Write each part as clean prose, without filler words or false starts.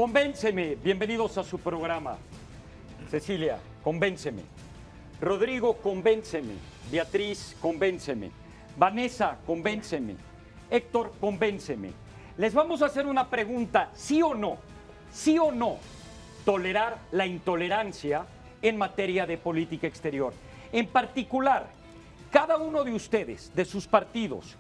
Convénceme, bienvenidos a su programa. Cecilia, convénceme. Rodrigo, convénceme. Beatriz, convénceme. Vanessa, convénceme. Héctor, convénceme. Les vamos a hacer una pregunta, ¿sí o no? ¿Sí o no? Tolerar la intolerancia en materia de política exterior. En particular, cada uno de ustedes, de sus partidos,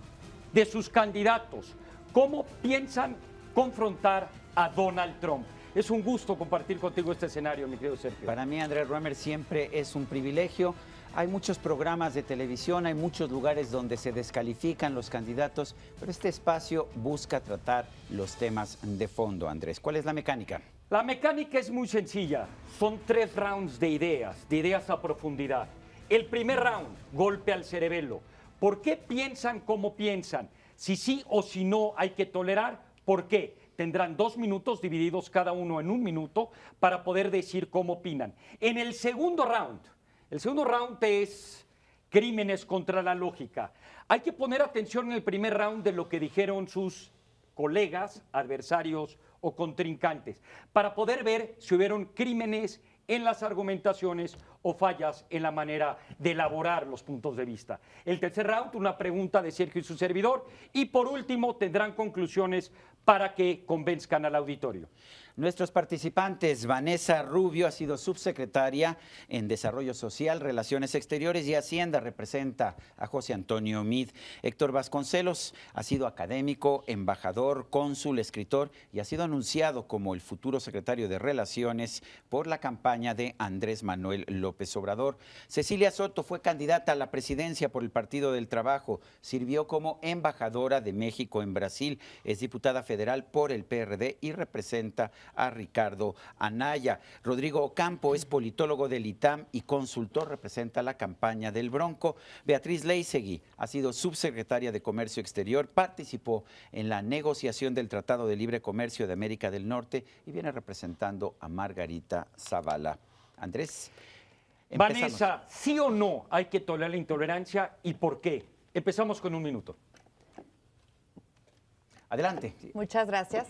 de sus candidatos, ¿cómo piensan confrontar a Donald Trump? Es un gusto compartir contigo este escenario, mi querido Sergio. Para mí, Andrés Roemer, siempre es un privilegio. Hay muchos programas de televisión, hay muchos lugares donde se descalifican los candidatos, pero este espacio busca tratar los temas de fondo, Andrés. ¿Cuál es la mecánica? La mecánica es muy sencilla. Son 3 rounds de ideas a profundidad. El primer round, golpe al cerebelo. ¿Por qué piensan como piensan? Si sí o si no hay que tolerar, ¿por qué? Tendrán 2 minutos divididos cada uno en 1 minuto para poder decir cómo opinan. En el segundo round es crímenes contra la lógica. Hay que poner atención en el primer round de lo que dijeron sus colegas, adversarios o contrincantes, para poder ver si hubieron crímenes en las argumentaciones o fallas en la manera de elaborar los puntos de vista. El tercer round, una pregunta de Sergio y su servidor. Y por último, tendrán conclusiones para que convenzcan al auditorio. Nuestros participantes, Vanessa Rubio ha sido subsecretaria en Desarrollo Social, Relaciones Exteriores y Hacienda, representa a José Antonio Meade. Héctor Vasconcelos ha sido académico, embajador, cónsul, escritor y ha sido anunciado como el futuro secretario de Relaciones por la campaña de Andrés Manuel López Obrador. Cecilia Soto fue candidata a la presidencia por el Partido del Trabajo, sirvió como embajadora de México en Brasil, es diputada federal por el PRD y representa a Ricardo Anaya. Rodrigo Ocampo es politólogo del ITAM y consultor, representa la campaña del Bronco. Beatriz Leisegui ha sido subsecretaria de Comercio Exterior, participó en la negociación del Tratado de Libre Comercio de América del Norte y viene representando a Margarita Zavala. Andrés, empezamos. Vanessa, ¿sí o no hay que tolerar la intolerancia y por qué? Empezamos con 1 minuto. Adelante. Muchas gracias.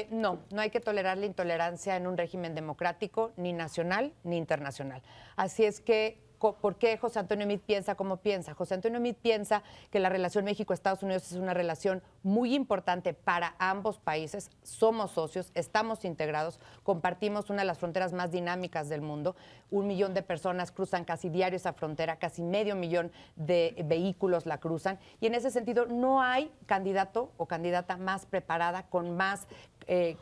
No hay que tolerar la intolerancia en un régimen democrático, ni nacional ni internacional. Así es que, ¿por qué José Antonio Meade piensa como piensa? José Antonio Meade piensa que la relación México-Estados Unidos es una relación muy importante para ambos países. Somos socios, estamos integrados, compartimos una de las fronteras más dinámicas del mundo. 1 millón de personas cruzan casi diario esa frontera, casi medio millón de vehículos la cruzan. Y en ese sentido no hay candidato o candidata más preparada, con más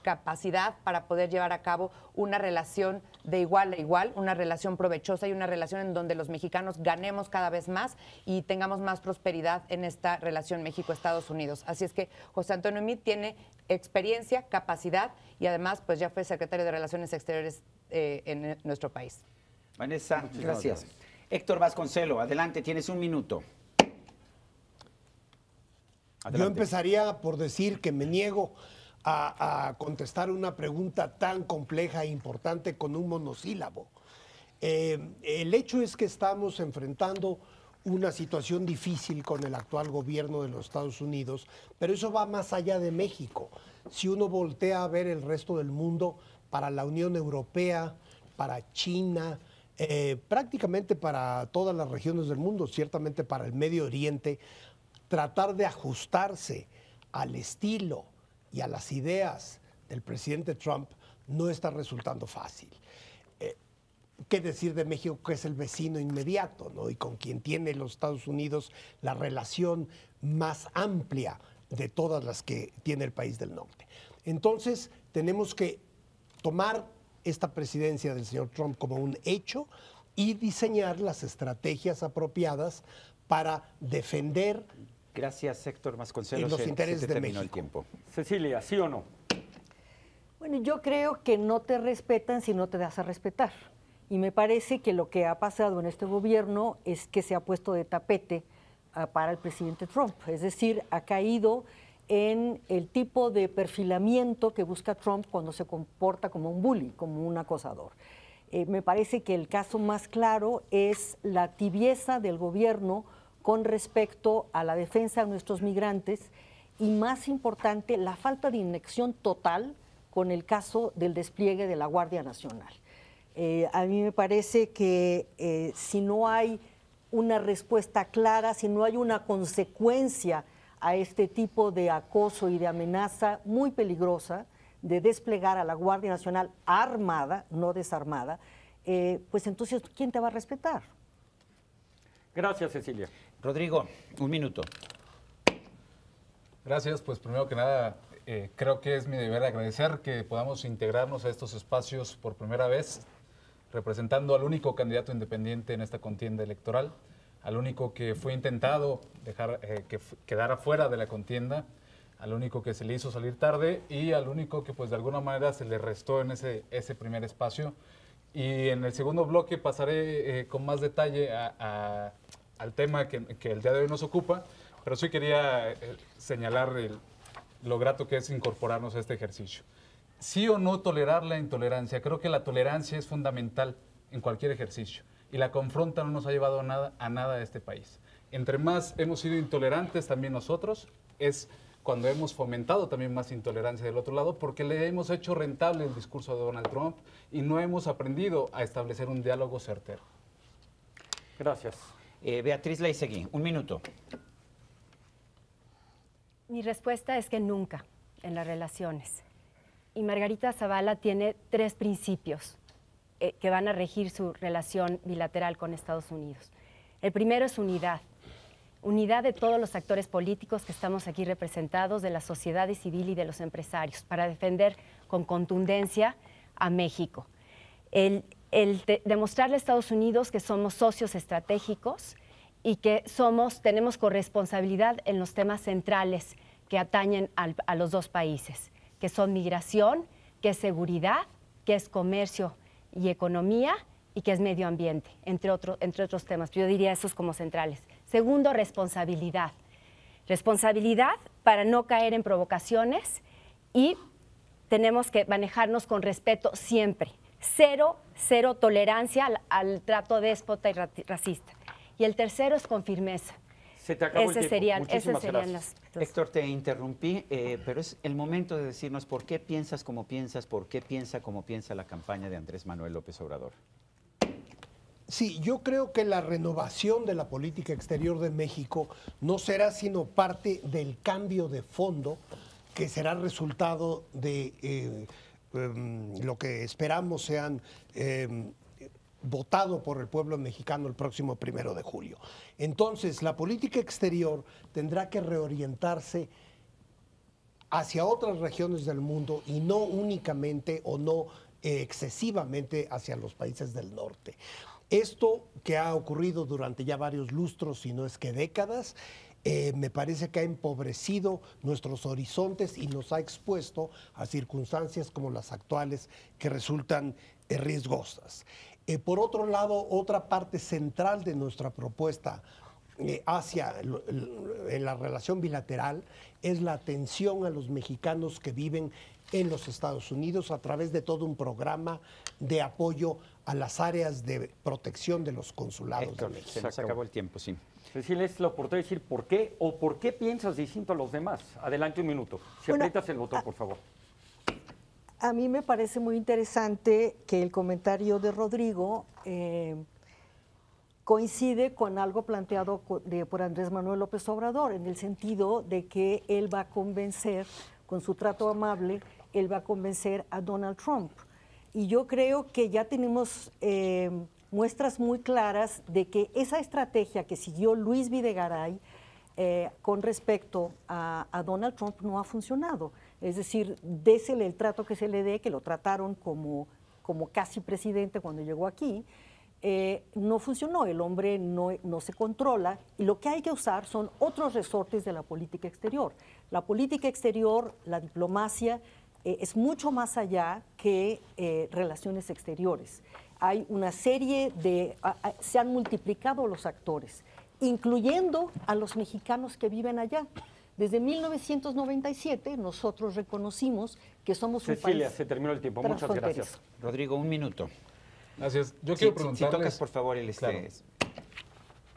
capacidad para poder llevar a cabo una relación de igual a igual, una relación provechosa y una relación en donde los mexicanos ganemos cada vez más y tengamos más prosperidad en esta relación México-Estados Unidos. Así es que José Antonio Meade tiene experiencia, capacidad y además pues ya fue secretario de Relaciones Exteriores en nuestro país. Vanessa, gracias. Héctor Vasconcelos, adelante, tienes 1 minuto. Adelante. Yo empezaría por decir que me niego a contestar una pregunta tan compleja e importante con un monosílabo. El hecho es que estamos enfrentando una situación difícil con el actual gobierno de los Estados Unidos, pero eso va más allá de México. Si uno voltea a ver el resto del mundo, para la Unión Europea, para China, prácticamente para todas las regiones del mundo, ciertamente para el Medio Oriente, tratar de ajustarse al estilo y a las ideas del presidente Trump no está resultando fácil. ¿Qué decir de México, que es el vecino inmediato, ¿no? Y con quien tiene los Estados Unidos la relación más amplia de todas las que tiene el país del norte? Entonces, tenemos que tomar esta presidencia del señor Trump como un hecho y diseñar las estrategias apropiadas para defender. Gracias, Héctor Vasconcelos. Los intereses de terminó México. el tiempo. Cecilia, ¿sí o no? Bueno, yo creo que no te respetan si no te das a respetar. Y me parece que lo que ha pasado en este gobierno es que se ha puesto de tapete para el presidente Trump. Es decir, ha caído en el tipo de perfilamiento que busca Trump cuando se comporta como un bully, como un acosador. Me parece que el caso más claro es la tibieza del gobierno con respecto a la defensa de nuestros migrantes y, más importante, la falta de inexión total con el caso del despliegue de la Guardia Nacional. A mí me parece que si no hay una respuesta clara, si no hay una consecuencia a este tipo de acoso y de amenaza muy peligrosa de desplegar a la Guardia Nacional armada, no desarmada, pues entonces, ¿quién te va a respetar? Gracias, Cecilia. Rodrigo, un minuto. Gracias, pues primero que nada, creo que es mi deber agradecer que podamos integrarnos a estos espacios por primera vez, representando al único candidato independiente en esta contienda electoral, al único que fue intentado dejar que quedara fuera de la contienda, al único que se le hizo salir tarde y al único que pues de alguna manera se le restó en ese primer espacio. Y en el segundo bloque pasaré con más detalle al tema que el día de hoy nos ocupa, pero sí quería señalar lo grato que es incorporarnos a este ejercicio. Sí o no tolerar la intolerancia. Creo que la tolerancia es fundamental en cualquier ejercicio y la confronta no nos ha llevado a nada a este país. Entre más hemos sido intolerantes también nosotros, es cuando hemos fomentado también más intolerancia del otro lado porque le hemos hecho rentable el discurso de Donald Trump y no hemos aprendido a establecer un diálogo certero. Gracias. Beatriz Leisegui, un minuto. Mi respuesta es que nunca en las relaciones. Y Margarita Zavala tiene 3 principios que van a regir su relación bilateral con Estados Unidos. El primero es unidad. Unidad de todos los actores políticos que estamos aquí representados, de la sociedad civil y de los empresarios, para defender con contundencia a México. Demostrarle a Estados Unidos que somos socios estratégicos y que tenemos corresponsabilidad en los temas centrales que atañen a los dos países, que son migración, que es seguridad, que es comercio y economía y que es medio ambiente, entre otros temas. Yo diría esos como centrales. Segundo, responsabilidad. Responsabilidad para no caer en provocaciones y tenemos que manejarnos con respeto siempre. Cero tolerancia al trato déspota y racista. Y el tercero es con firmeza. Se te acabó el tiempo. Esas Muchísimas serían gracias. Héctor, te interrumpí, pero es el momento de decirnos por qué piensas como piensas, por qué piensa como piensa la campaña de Andrés Manuel López Obrador. Sí, yo creo que la renovación de la política exterior de México no será sino parte del cambio de fondo que será resultado de lo que esperamos sean votado por el pueblo mexicano el próximo 1 de julio. Entonces, la política exterior tendrá que reorientarse hacia otras regiones del mundo y no únicamente o no excesivamente hacia los países del norte. Esto que ha ocurrido durante ya varios lustros, si no es que décadas, me parece que ha empobrecido nuestros horizontes y nos ha expuesto a circunstancias como las actuales que resultan riesgosas. Por otro lado, otra parte central de nuestra propuesta en la relación bilateral es la atención a los mexicanos que viven en los Estados Unidos a través de todo un programa de apoyo a las áreas de protección de los consulados Héctor, de México. se nos acabó el tiempo, sí. Cecilia, es la oportunidad de decir por qué o por qué piensas distinto a los demás. Adelante un minuto. Si Bueno, aprietas el botón, por favor. A mí me parece muy interesante que el comentario de Rodrigo coincide con algo planteado por Andrés Manuel López Obrador, en el sentido de que él va a convencer, con su trato amable, él va a convencer a Donald Trump. Y yo creo que ya tenemos muestras muy claras de que esa estrategia que siguió Luis Videgaray con respecto a Donald Trump no ha funcionado. Es decir, désele el trato que se le dé, que lo trataron como casi presidente cuando llegó aquí, no funcionó, el hombre no se controla y lo que hay que usar son otros resortes de la política exterior. La política exterior, la diplomacia, es mucho más allá que relaciones exteriores. Hay una serie se han multiplicado los actores, incluyendo a los mexicanos que viven allá. Desde 1997 nosotros reconocimos que somos un país. Cecilia, se terminó el tiempo. Muchas gracias. Rodrigo, un minuto. Gracias. Yo quiero Si preguntarles, tocas, por favor, Claro.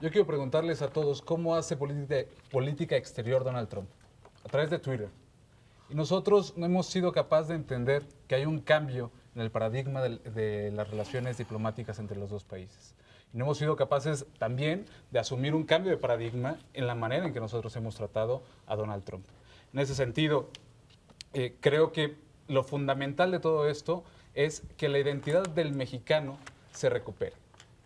Yo quiero preguntarles a todos cómo hace política exterior Donald Trump a través de Twitter. Y nosotros no hemos sido capaces de entender que hay un cambio en el paradigma de las relaciones diplomáticas entre los dos países. Y no hemos sido capaces también de asumir un cambio de paradigma en la manera en que nosotros hemos tratado a Donald Trump. En ese sentido, creo que lo fundamental de todo esto es que la identidad del mexicano se recupere.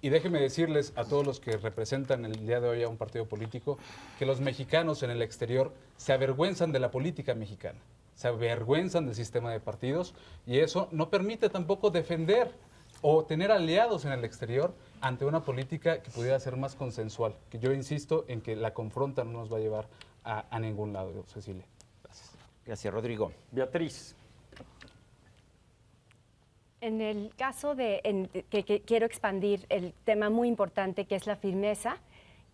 Y déjenme decirles a todos los que representan el día de hoy a un partido político que los mexicanos en el exterior se avergüenzan de la política mexicana, se avergüenzan del sistema de partidos y eso no permite tampoco defender o tener aliados en el exterior ante una política que pudiera ser más consensual, que yo insisto en que la confronta no nos va a llevar a ningún lado, Cecilia. Gracias. Gracias, Rodrigo. Beatriz. En el caso que quiero expandir el tema muy importante que es la firmeza,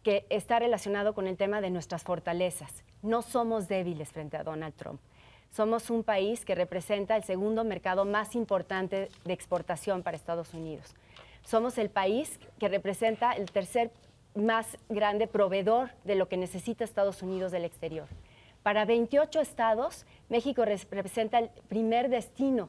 que está relacionado con el tema de nuestras fortalezas. No somos débiles frente a Donald Trump. Somos un país que representa el segundo mercado más importante de exportación para Estados Unidos. Somos el país que representa el tercer más grande proveedor de lo que necesita Estados Unidos del exterior. Para 28 estados, México representa el primer destino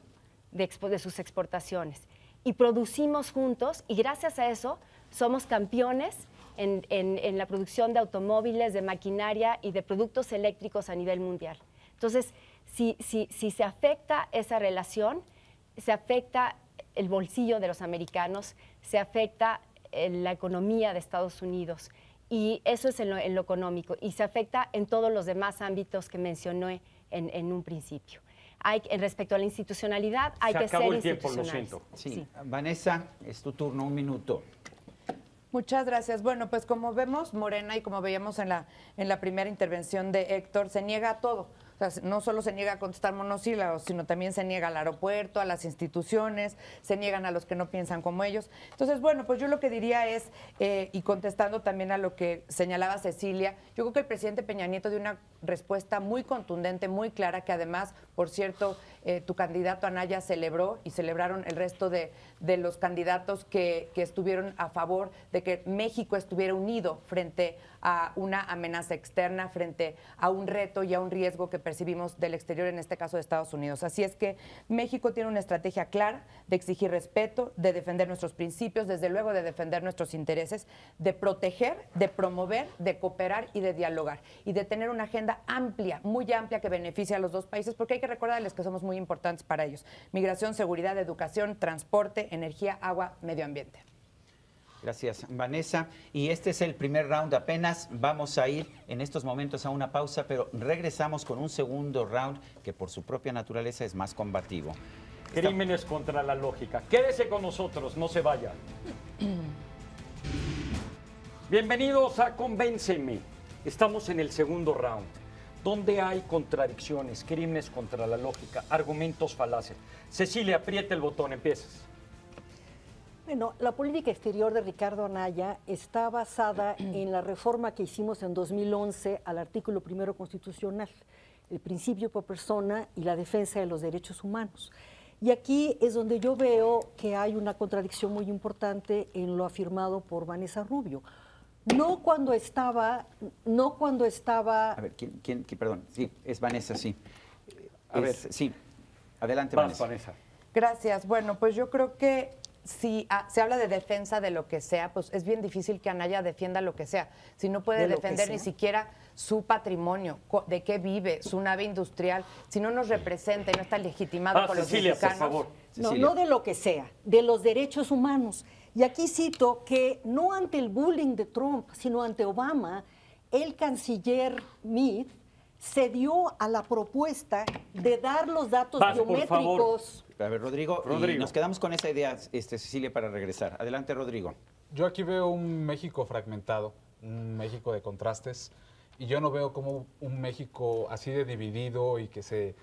de sus exportaciones. Y producimos juntos, y gracias a eso somos campeones en la producción de automóviles, de maquinaria y de productos eléctricos a nivel mundial. Entonces, si se afecta esa relación, se afecta el bolsillo de los americanos, se afecta la economía de Estados Unidos, y eso es en lo económico, y se afecta en todos los demás ámbitos que mencioné en un principio. Respecto a la institucionalidad, hay que ser institucionales. Lo siento. Sí. Vanessa, es tu turno, 1 minuto. Muchas gracias. Bueno, pues como vemos, Morena, y como veíamos en la primera intervención de Héctor, se niega a todo. O sea, no solo se niega a contestar monosílabos, sino también se niega al aeropuerto, a las instituciones, se niegan a los que no piensan como ellos. Entonces, bueno, pues yo lo que diría es, y contestando también a lo que señalaba Cecilia, yo creo que el presidente Peña Nieto dio una respuesta muy contundente, muy clara, que además, por cierto, tu candidato Anaya celebró y celebraron el resto de los candidatos que estuvieron a favor de que México estuviera unido frente a una amenaza externa, frente a un reto y a un riesgo que percibimos del exterior, en este caso de Estados Unidos. Así es que México tiene una estrategia clara de exigir respeto, de defender nuestros principios, desde luego de defender nuestros intereses, de proteger, de promover, de cooperar y de dialogar, y de tener una agenda amplia, muy amplia, que beneficie a los dos países, porque hay que recordarles que somos muy importantes para ellos. Migración, seguridad, educación, transporte, energía, agua, medio ambiente. Gracias, Vanessa. Y este es el primer round. Apenas vamos a ir en estos momentos a una pausa, pero regresamos con un segundo round que por su propia naturaleza es más combativo. Crímenes contra la lógica. Quédese con nosotros, no se vaya. Bienvenidos a Convénceme. Estamos en el segundo round, donde hay contradicciones, crímenes contra la lógica, argumentos falaces. Cecilia, aprieta el botón, empiezas. Bueno, la política exterior de Ricardo Anaya está basada en la reforma que hicimos en 2011 al artículo 1 constitucional, el principio por persona y la defensa de los derechos humanos. Y aquí es donde yo veo que hay una contradicción muy importante en lo afirmado por Vanessa Rubio. No cuando estaba... A ver, ¿quién? Perdón, sí, es Vanessa, sí. Sí, adelante, Vanessa. Gracias. Bueno, pues yo creo que si se habla de defensa de lo que sea, pues es bien difícil que Anaya defienda lo que sea. Si no puede defender ni siquiera su patrimonio, de qué vive, su nave industrial, si no nos representa y no está legitimado por Cecilia, los mexicanos. por favor. No de lo que sea, de los derechos humanos. Y aquí cito que no ante el bullying de Trump, sino ante Obama, el canciller Meade cedió a la propuesta de dar los datos biométricos. A ver, Rodrigo, y nos quedamos con esa idea, Cecilia, para regresar. Adelante, Rodrigo. Yo aquí veo un México fragmentado, un México de contrastes, y yo no veo cómo un México así de dividido y que se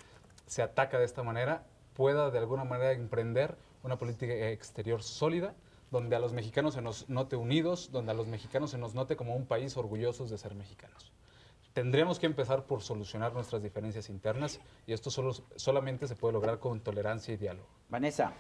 ataca de esta manera pueda de alguna manera emprender una política exterior sólida, donde a los mexicanos se nos note unidos, donde a los mexicanos se nos note como un país orgullosos de ser mexicanos. Tendríamos que empezar por solucionar nuestras diferencias internas y esto solamente se puede lograr con tolerancia y diálogo. Vanessa.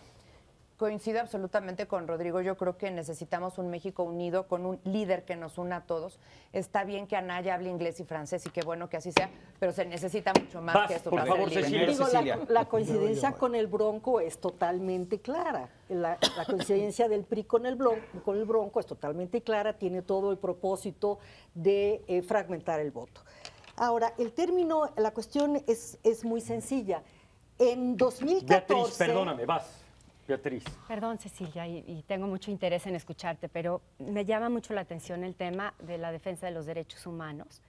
Coincido absolutamente con Rodrigo. Yo creo que necesitamos un México unido, con un líder que nos una a todos. Está bien que Anaya hable inglés y francés y qué bueno que así sea, pero se necesita mucho más que eso por para favor, ser líder. Cecilia. Digo, Cecilia. la coincidencia con el Bronco es totalmente clara. La coincidencia del PRI con el Bronco es totalmente clara, tiene todo el propósito de fragmentar el voto. Ahora, la cuestión es muy sencilla. En 2014... Beatriz, perdóname, vas. Beatriz. Perdón, Cecilia, y tengo mucho interés en escucharte, pero me llama mucho la atención el tema de la defensa de los derechos humanos,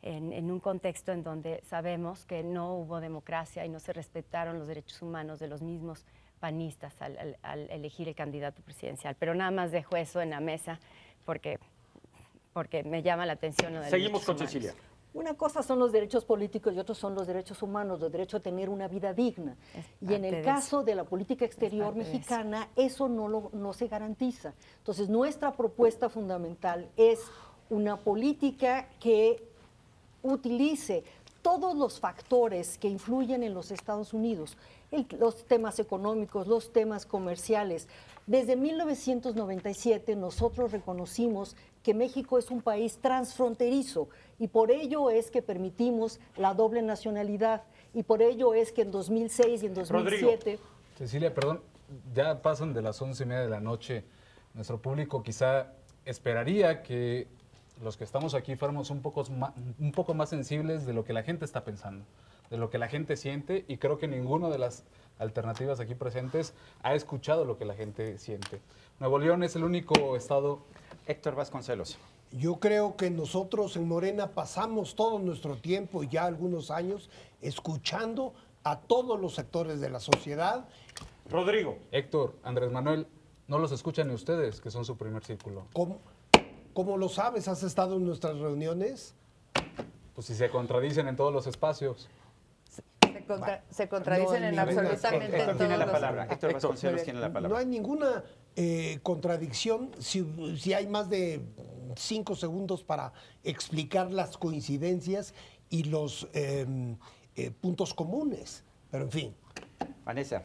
en un contexto en donde sabemos que no hubo democracia y no se respetaron los derechos humanos de los mismos panistas al elegir el candidato presidencial. Pero nada más dejo eso en la mesa porque me llama la atención lo de Seguimos con Cecilia. Una cosa son los derechos políticos y otros son los derechos humanos, el derecho a tener una vida digna. Y en el caso de la política exterior mexicana, eso no se garantiza. Entonces, nuestra propuesta fundamental es una política que utilice todos los factores que influyen en los Estados Unidos, los temas económicos, los temas comerciales. Desde 1997 nosotros reconocimos que México es un país transfronterizo y por ello es que permitimos la doble nacionalidad y por ello es que en 2006 y en 2007... Rodrigo. Cecilia, perdón, ya pasan de las 11:30 de la noche. Nuestro público quizá esperaría que los que estamos aquí fuéramos un poco más sensibles de lo que la gente está pensando, de lo que la gente siente, y creo que ninguna de las alternativas aquí presentes ha escuchado lo que la gente siente. Nuevo León es el único estado... Héctor Vasconcelos. Yo creo que nosotros en Morena pasamos todo nuestro tiempo, ya algunos años, escuchando a todos los sectores de la sociedad. Rodrigo. Héctor, Andrés Manuel, no los escuchan ni ustedes, que son su primer círculo. ¿Cómo lo sabes? ¿Has estado en nuestras reuniones? Pues si se contradicen en todos los espacios. Se contradicen no, en ni absolutamente Héctor tiene todos la los... palabra. Héctor Vasconcelos tiene la No palabra. hay ninguna contradicción si hay más de 5 segundos para explicar las coincidencias y los puntos comunes. Pero en fin. Vanessa.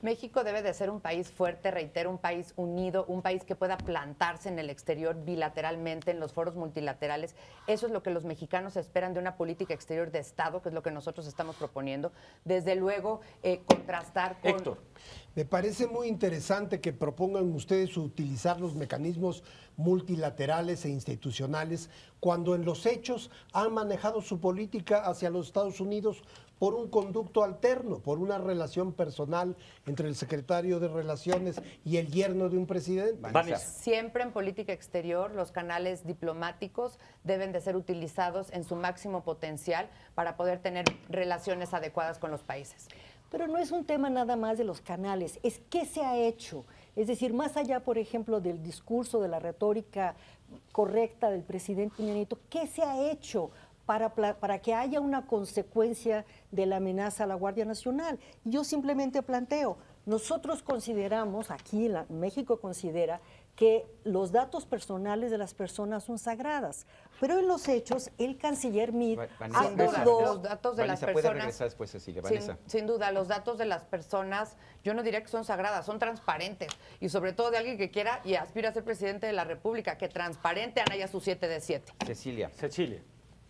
México debe de ser un país fuerte, reitero, un país unido, un país que pueda plantarse en el exterior bilateralmente, en los foros multilaterales. Eso es lo que los mexicanos esperan de una política exterior de Estado, que es lo que nosotros estamos proponiendo. Desde luego, contrastar con... Héctor. Me parece muy interesante que propongan ustedes utilizar los mecanismos multilaterales e institucionales cuando en los hechos han manejado su política hacia los Estados Unidos por un conducto alterno, por una relación personal entre el secretario de Relaciones y el yerno de un presidente. Vanessa. Siempre en política exterior los canales diplomáticos deben de ser utilizados en su máximo potencial para poder tener relaciones adecuadas con los países. Pero no es un tema nada más de los canales, es qué se ha hecho. Es decir, más allá, por ejemplo, del discurso, de la retórica correcta del presidente Peña Nieto, ¿qué se ha hecho para que haya una consecuencia de la amenaza a la Guardia Nacional? Y yo simplemente planteo, nosotros consideramos, aquí México considera que los datos personales de las personas son sagradas, pero en los hechos el canciller Meade acordó... Los datos de las Vanessa, puede personas... regresar después, Cecilia. Vanessa. Sin duda, los datos de las personas, yo no diría que son sagradas, son transparentes. Y sobre todo de alguien que quiera y aspira a ser presidente de la República, que transparente haya su 7 de 7. Cecilia. Cecilia.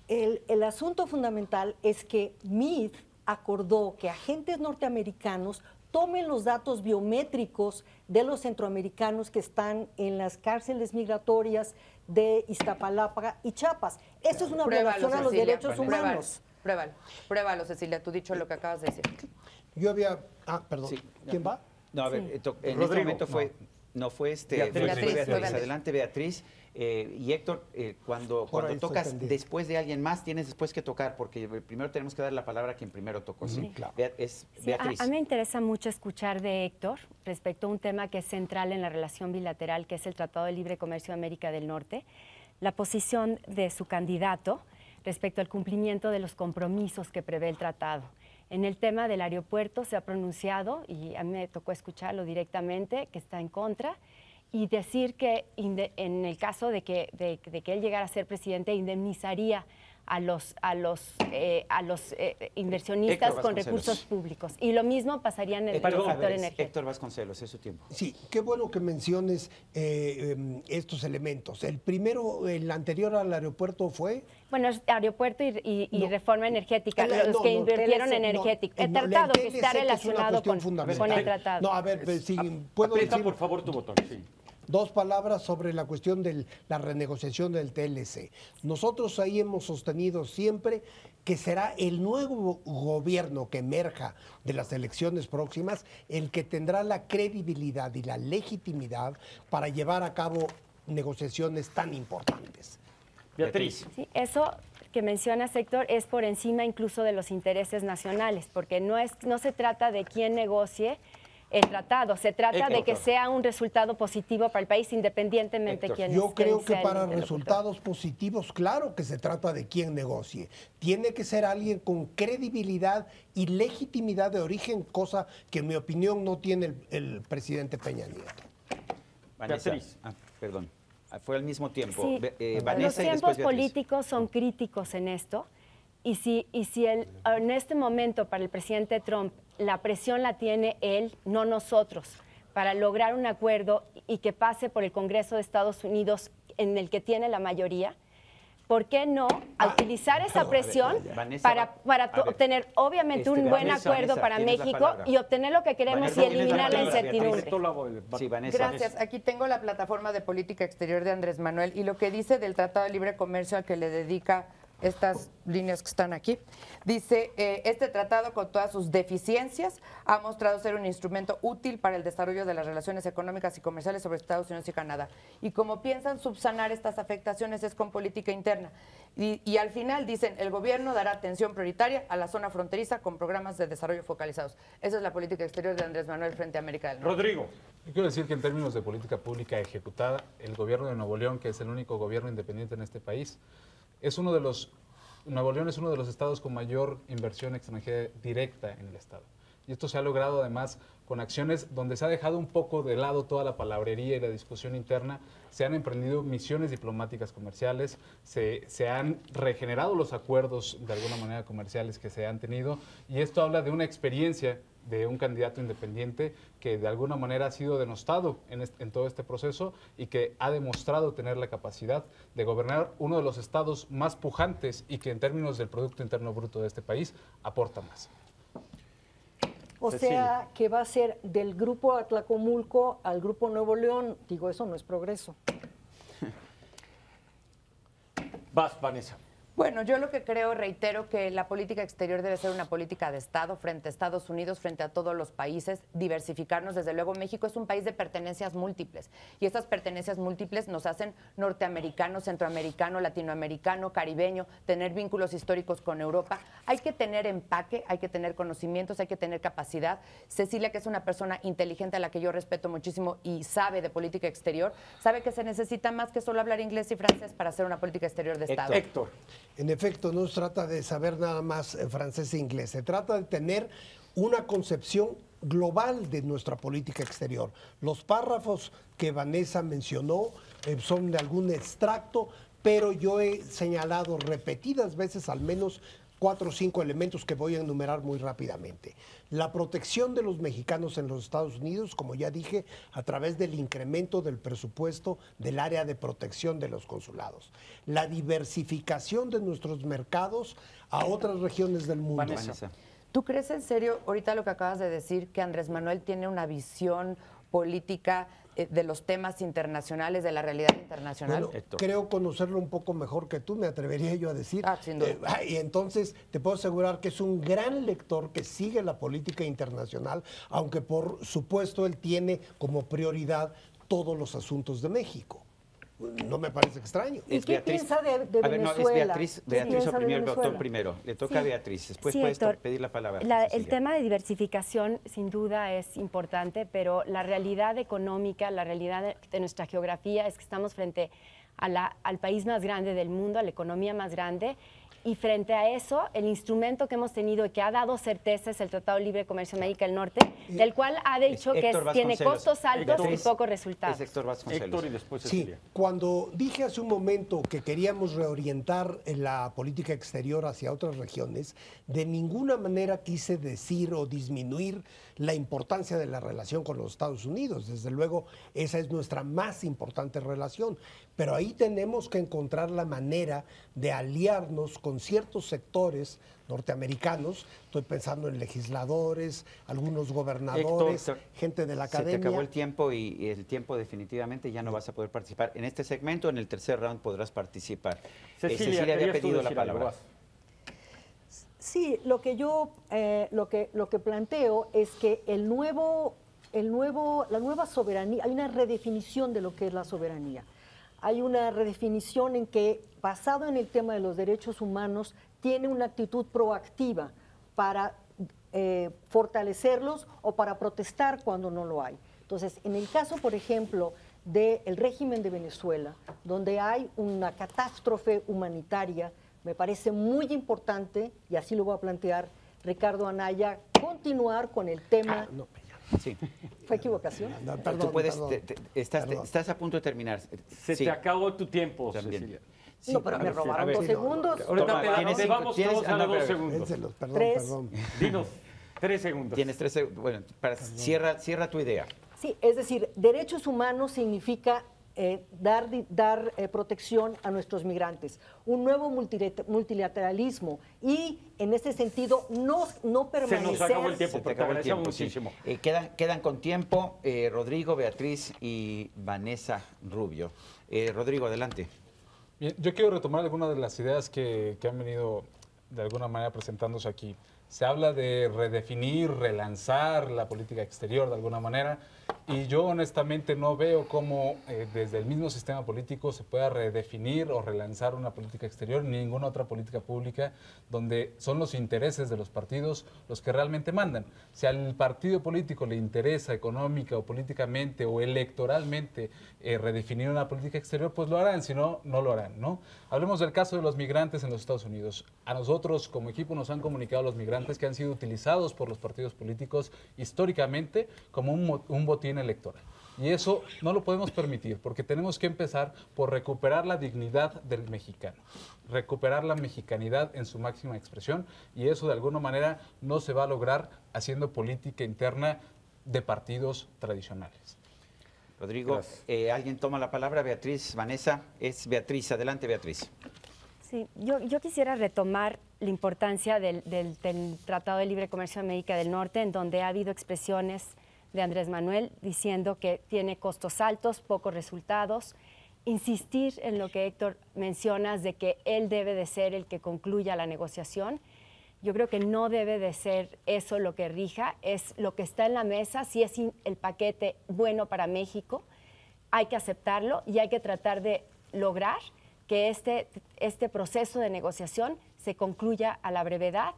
El asunto fundamental es que Meade acordó que agentes norteamericanos tomen los datos biométricos de los centroamericanos que están en las cárceles migratorias de Iztapalapa y Chiapas. Eso es una violación a los derechos humanos. Pruébalo, Cecilia, tú dicho lo que acabas de decir. Yo había... perdón. Sí. ¿Quién va? No, a ver, en Rodrigo. este momento fue... No fue Beatriz. Beatriz. Adelante, Beatriz. Y Héctor, cuando ahí estoy tocas pendiente. después de alguien más, tienes después que tocar, porque primero tenemos que dar la palabra a quien primero tocó. ¿Sí? Claro. Es Sí, Beatriz. a mí me interesa mucho escuchar de Héctor respecto a un tema que es central en la relación bilateral, que es el Tratado de Libre Comercio de América del Norte, la posición de su candidato respecto al cumplimiento de los compromisos que prevé el tratado. En el tema del aeropuerto se ha pronunciado, y a mí me tocó escucharlo directamente, que está en contra, y decir que en el caso de que él llegara a ser presidente, indemnizaría inversionistas Héctor con Vasconcelos. recursos públicos. Y lo mismo pasaría en el sector energético. Héctor Vasconcelos, es su tiempo. Sí, qué bueno que menciones estos elementos. El primero, el anterior al aeropuerto fue... Bueno, es aeropuerto y No. reforma energética, No, los que no, invirtieron en no, energético. no, El no, tratado el que está TLC, que es una relacionado cuestión con fundamental. el tratado. No, a ver, si puedo Aprieta decir por favor tu botón, sí. dos palabras sobre la cuestión de la renegociación del TLC. Nosotros ahí hemos sostenido siempre que será el nuevo gobierno que emerja de las elecciones próximas el que tendrá la credibilidad y la legitimidad para llevar a cabo negociaciones tan importantes. Beatriz. Sí, eso que menciona Héctor es por encima incluso de los intereses nacionales, porque no se trata de quién negocie el tratado, se trata de que sea un resultado positivo para el país independientemente Héctor, quién Yo creo que sea el para interlocutor. resultados positivos, claro que se trata de quien negocie. Tiene que ser alguien con credibilidad y legitimidad de origen, cosa que en mi opinión no tiene el presidente Peña Nieto. Vanessa, Beatriz. perdón, fue al mismo tiempo. Sí, Vanessa los y después tiempos Beatriz. políticos son críticos en esto y si en este momento para el presidente Trump la presión la tiene él, no nosotros, para lograr un acuerdo y que pase por el Congreso de Estados Unidos en el que tiene la mayoría, ¿por qué no utilizar esa presión Vanessa, para a ver, obtener obviamente un buen Vanessa, acuerdo Vanessa, para tienes la México palabra. y obtener lo que queremos Vanessa, y tienes la eliminar la palabra, incertidumbre? Sí, Vanessa. Gracias. Aquí tengo la plataforma de política exterior de Andrés Manuel y lo que dice del Tratado de Libre Comercio al que le dedica estas líneas que están aquí. Dice, este tratado con todas sus deficiencias ha mostrado ser un instrumento útil para el desarrollo de las relaciones económicas y comerciales sobre Estados Unidos y Canadá. Y como piensan subsanar estas afectaciones es con política interna. Y al final dicen, el gobierno dará atención prioritaria a la zona fronteriza con programas de desarrollo focalizados. Esa es la política exterior de Andrés Manuel frente a América del Norte. Rodrigo. Yo quiero decir que en términos de política pública ejecutada, el gobierno de Nuevo León, que es el único gobierno independiente en este país, Nuevo León es uno de los estados con mayor inversión extranjera directa en el estado. Y esto se ha logrado además con acciones donde se ha dejado un poco de lado toda la palabrería y la discusión interna. Se han emprendido misiones diplomáticas comerciales, se han regenerado los acuerdos de alguna manera comerciales que se han tenido. Y esto habla de una experiencia de un candidato independiente que de alguna manera ha sido denostado en todo este proceso y que ha demostrado tener la capacidad de gobernar uno de los estados más pujantes y que en términos del Producto Interno Bruto de este país aporta más. O Cecilia. sea, que va a ser del grupo Atlacomulco al grupo Nuevo León. Digo, eso no es progreso. Vas, Vanessa. Bueno, yo lo que creo, reitero, que la política exterior debe ser una política de Estado frente a Estados Unidos, frente a todos los países, diversificarnos. Desde luego, México es un país de pertenencias múltiples y estas pertenencias múltiples nos hacen norteamericano, centroamericano, latinoamericano, caribeño, tener vínculos históricos con Europa. Hay que tener empaque, hay que tener conocimientos, hay que tener capacidad. Cecilia, que es una persona inteligente a la que yo respeto muchísimo y sabe de política exterior, sabe que se necesita más que solo hablar inglés y francés para hacer una política exterior de Estado. Héctor. En efecto, no se trata de saber nada más francés e inglés, se trata de tener una concepción global de nuestra política exterior. Los párrafos que Vanessa mencionó son de algún extracto, pero yo he señalado repetidas veces al menos 4 o 5 elementos que voy a enumerar muy rápidamente. La protección de los mexicanos en los Estados Unidos, como ya dije, a través del incremento del presupuesto del área de protección de los consulados. La diversificación de nuestros mercados a otras regiones del mundo. Vanessa. ¿Tú crees en serio, ahorita lo que acabas de decir, que Andrés Manuel tiene una visión política de los temas internacionales, de la realidad internacional? Bueno, creo conocerlo un poco mejor que tú, me atrevería yo a decir. Sin duda. Y entonces te puedo asegurar que es un gran lector que sigue la política internacional, aunque por supuesto él tiene como prioridad todos los asuntos de México. No me parece extraño. ¿Y qué piensa de A ver, no, es Venezuela? Beatriz. ¿Qué Beatriz piensa o de primero el doctor Venezuela? primero. Le toca a Beatriz. Después Sí, puedes Héctor. pedir la palabra. El Cecilia. tema de diversificación sin duda es importante, pero la realidad económica, la realidad de nuestra geografía es que estamos frente a al país más grande del mundo, a la economía más grande, Y frente a eso, el instrumento que hemos tenido y que ha dado certeza es el Tratado de Libre Comercio de América del Norte, del cual ha dicho que tiene costos altos y pocos resultados. Es Héctor Vasconcelos. Héctor y después Sí, Cecilia. cuando dije hace un momento que queríamos reorientar la política exterior hacia otras regiones, de ninguna manera quise decir o disminuir la importancia de la relación con los Estados Unidos. Desde luego, esa es nuestra más importante relación. Pero ahí tenemos que encontrar la manera de aliarnos con ciertos sectores norteamericanos. Estoy pensando en legisladores, algunos gobernadores, Héctor, gente de la academia. Se te acabó el tiempo y el tiempo definitivamente ya no vas a poder participar. En este segmento, en el tercer round, podrás participar. Cecilia, había querías tú pedido la decir algo, palabra. vas. Sí, lo que yo lo que planteo es que la nueva soberanía, hay una redefinición de lo que es la soberanía. Hay una redefinición en que, basado en el tema de los derechos humanos, tiene una actitud proactiva para fortalecerlos o para protestar cuando no lo hay. Entonces, en el caso, por ejemplo, del régimen de Venezuela, donde hay una catástrofe humanitaria, me parece muy importante, y así lo voy a plantear, Ricardo Anaya, continuar con el tema. No, Sí. ¿Fue equivocación? no, Tú perdón, puedes, perdón. Perdón. estás a punto de terminar. Se Sí. te acabó tu tiempo, También. Cecilia. Sí, No, pero a me ver, robaron a ver, 2 sí, no, segundos. Ahorita Toma, te tienes cinco- vamos tienes- todos a no, los 2 pero- segundos. Dénselos, perdón, 3. perdón. Dinos, 3 segundos. Tienes 3 segundos. Bueno, cierra tu idea. Sí, es decir, derechos humanos significa dar protección a nuestros migrantes, un nuevo multilateralismo y, en ese sentido, no permanecer... Se nos acabó el tiempo, Se te pero te acabó el agradecemos tiempo, sí. muchísimo. Quedan con tiempo Rodrigo, Beatriz y Vanessa Rubio. Rodrigo, adelante. Bien, yo quiero retomar algunas de las ideas que han venido de alguna manera presentándose aquí. Se habla de redefinir, relanzar la política exterior de alguna manera, y yo honestamente no veo cómo desde el mismo sistema político se pueda redefinir o relanzar una política exterior ni ninguna otra política pública donde son los intereses de los partidos los que realmente mandan. Si al partido político le interesa económica o políticamente o electoralmente redefinir una política exterior, pues lo harán, si no, no lo harán, ¿no? Hablemos del caso de los migrantes en los Estados Unidos. A nosotros como equipo nos han comunicado los migrantes que han sido utilizados por los partidos políticos históricamente como un botín electoral. Y eso no lo podemos permitir, porque tenemos que empezar por recuperar la dignidad del mexicano, recuperar la mexicanidad en su máxima expresión, y eso de alguna manera no se va a lograr haciendo política interna de partidos tradicionales. Rodrigo, ¿alguien toma la palabra? Beatriz, Vanessa. Es Beatriz. Adelante, Beatriz. Sí, yo quisiera retomar la importancia del Tratado de Libre Comercio de América del Norte, en donde ha habido expresiones de Andrés Manuel diciendo que tiene costos altos, pocos resultados. Insistir en lo que Héctor mencionas de que él debe de ser el que concluya la negociación. Yo creo que no debe de ser eso lo que rija, es lo que está en la mesa. Si es el paquete bueno para México, hay que aceptarlo y hay que tratar de lograr que este proceso de negociación se concluya a la brevedad,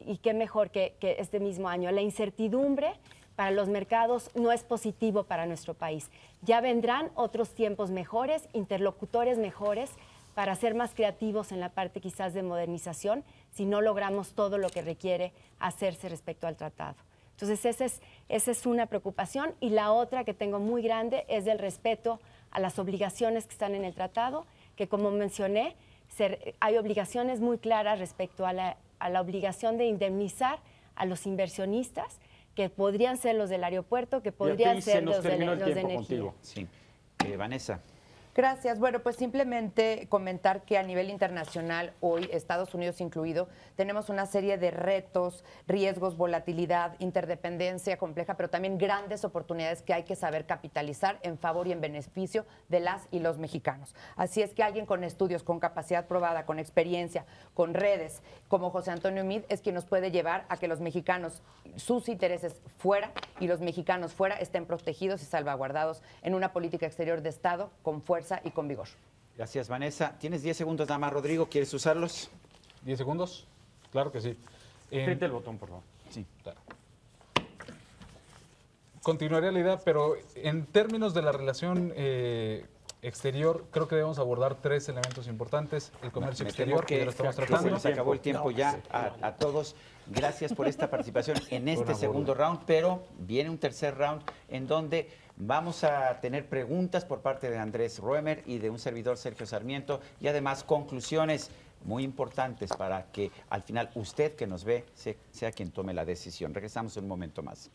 y qué mejor que este mismo año. La incertidumbre para los mercados no es positivo para nuestro país. Ya vendrán otros tiempos mejores, interlocutores mejores, para ser más creativos en la parte quizás de modernización, si no logramos todo lo que requiere hacerse respecto al tratado. Entonces esa es una preocupación, y la otra que tengo muy grande es del respeto a las obligaciones que están en el tratado, que como mencioné, hay obligaciones muy claras respecto a la obligación de indemnizar a los inversionistas, que podrían ser los del aeropuerto, que podrían Beatriz, ser se nos los de terminó el tiempo energía. contigo. Sí. Vanessa. Gracias. Bueno, pues simplemente comentar que a nivel internacional, hoy, Estados Unidos incluido, tenemos una serie de retos, riesgos, volatilidad, interdependencia compleja, pero también grandes oportunidades que hay que saber capitalizar en favor y en beneficio de las y los mexicanos. Así es que alguien con estudios, con capacidad probada, con experiencia, con redes, como José Antonio Meade, es quien nos puede llevar a que los mexicanos, sus intereses fuera y los mexicanos fuera, estén protegidos y salvaguardados en una política exterior de Estado con fuerza y con vigor. Gracias, Vanessa. Tienes 10 segundos nada más, Rodrigo. ¿Quieres usarlos? ¿10 segundos? Claro que sí. Apriete el botón, por favor. Sí. Claro. Continuaría la idea, pero en términos de la relación exterior, creo que debemos abordar 3 elementos importantes. El comercio exterior, que ya lo estamos se tratando. nos acabó el tiempo ya a todos. Gracias por esta participación en este segundo round, pero viene un tercer round en donde vamos a tener preguntas por parte de Andrés Roemer y de un servidor, Sergio Sarmiento, y además conclusiones muy importantes para que al final usted que nos ve sea quien tome la decisión. Regresamos en un momento más.